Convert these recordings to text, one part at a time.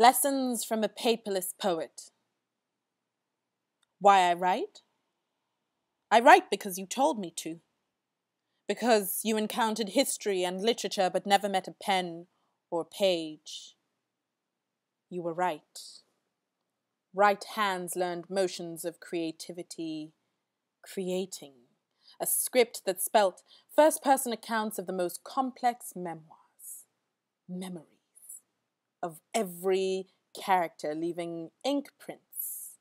Lessons from a paperless poet. Why I write? I write because you told me to. Because you encountered history and literature but never met a pen or page. You were right. Right hands learned motions of creativity, creating a script that spelt first-person accounts of the most complex memoirs, memories of every character, leaving imprints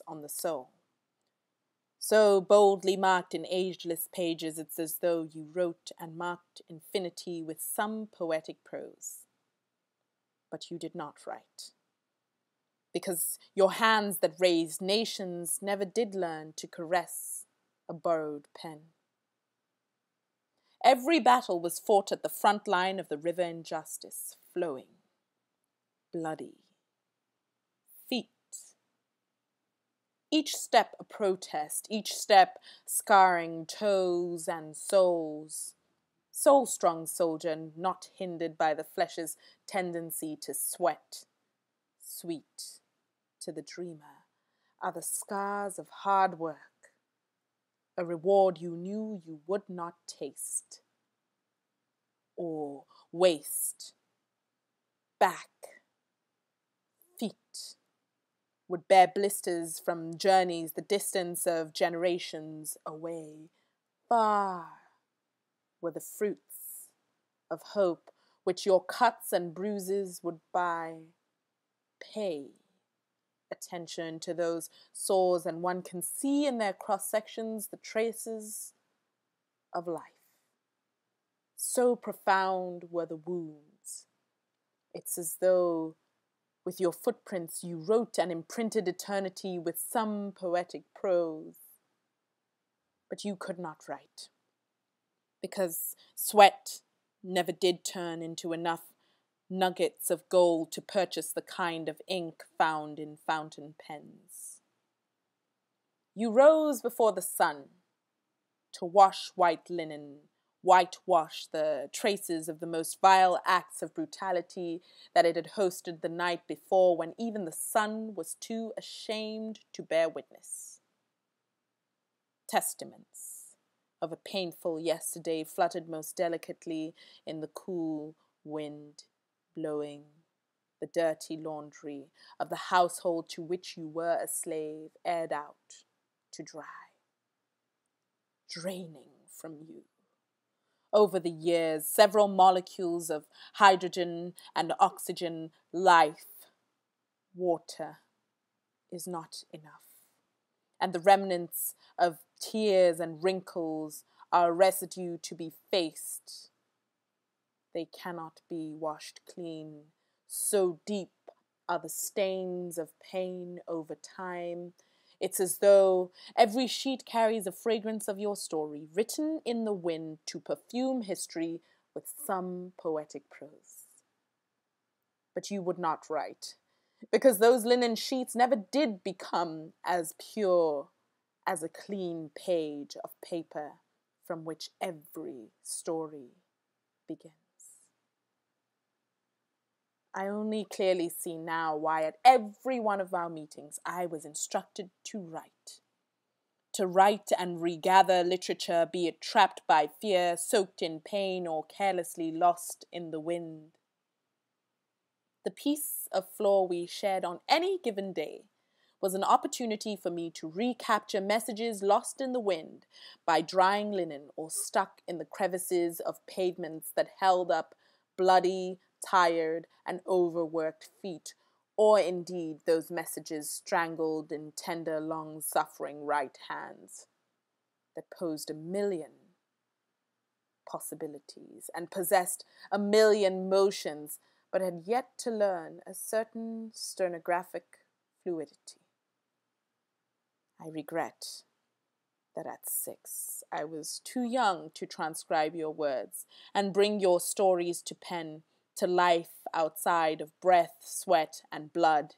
on the soul. So boldly marked in ageless pages, it's as though you wrote and marked infinity with some poetic prose. But you did not write. Because your hands that raised nations never did learn to caress a borrowed pen. Every battle was fought at the front line of the river injustice, flowing, bloody, feet. Each step a protest, each step scarring toes and souls. Soul-strong soldier, not hindered by the flesh's tendency to sweat. Sweet to the dreamer are the scars of hard work, a reward you knew you would not taste or waste. Back, feet would bear blisters from journeys the distance of generations away. Far were the fruits of hope which your cuts and bruises would buy. Pay attention to those sores, and one can see in their cross-sections the traces of life. So profound were the wounds. It's as though with your footprints you wrote and imprinted eternity with some poetic prose. But you could not write, because sweat never did turn into enough nuggets of gold to purchase the kind of ink found in fountain pens. You rose before the sun to wash white linen, whitewash the traces of the most vile acts of brutality that it had hosted the night before, when even the sun was too ashamed to bear witness. Testaments of a painful yesterday fluttered most delicately in the cool wind blowing, the dirty laundry of the household to which you were a slave aired out to dry, draining from you. Over the years, several molecules of hydrogen and oxygen, life, water, is not enough. And the remnants of tears and wrinkles are a residue to be faced. They cannot be washed clean. So deep are the stains of pain over time. It's as though every sheet carries a fragrance of your story, written in the wind to perfume history with some poetic prose. But you would not write, because those linen sheets never did become as pure as a clean page of paper from which every story begins. I only clearly see now why at every one of our meetings I was instructed to write. To write and regather literature, be it trapped by fear, soaked in pain, or carelessly lost in the wind. The piece of floor we shared on any given day was an opportunity for me to recapture messages lost in the wind by drying linen or stuck in the crevices of pavements that held up bloody, tired, and overworked feet, or indeed those messages strangled in tender, long-suffering right hands that posed a million possibilities and possessed a million motions, but had yet to learn a certain stenographic fluidity. I regret that at 6 I was too young to transcribe your words and bring your stories to pen, to life outside of breath, sweat, and blood.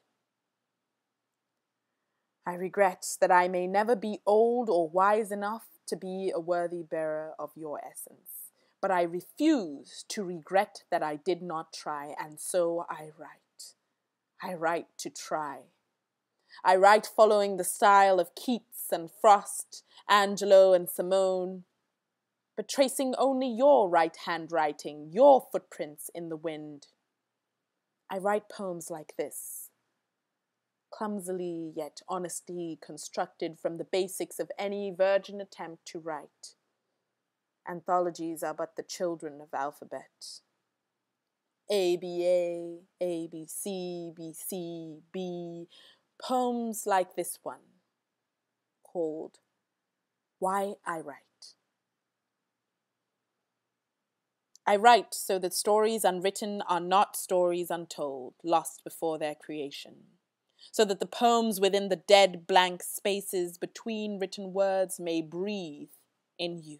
I regret that I may never be old or wise enough to be a worthy bearer of your essence, but I refuse to regret that I did not try, and so I write. I write to try. I write following the style of Keats and Frost, Angelo and Simone, but tracing only your right handwriting, your footprints in the wind. I write poems like this, clumsily yet honestly constructed from the basics of any virgin attempt to write. Anthologies are but the children of alphabet. A, B, A, B, C, B, C, B. Poems like this one, called Why I Write. I write so that stories unwritten are not stories untold, lost before their creation. So that the poems within the dead blank spaces between written words may breathe in you.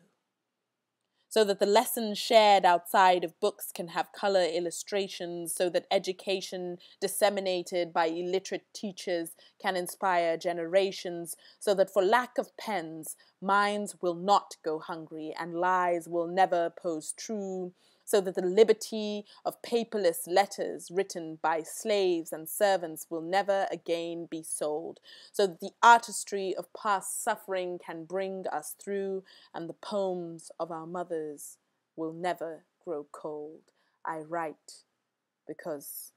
So that the lessons shared outside of books can have color illustrations, so that education disseminated by illiterate teachers can inspire generations, so that for lack of pens, minds will not go hungry and lies will never pose true, so that the liberty of paperless letters written by slaves and servants will never again be sold, so that the artistry of past suffering can bring us through, and the poems of our mothers will never grow cold. I write because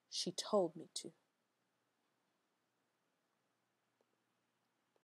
she told me to.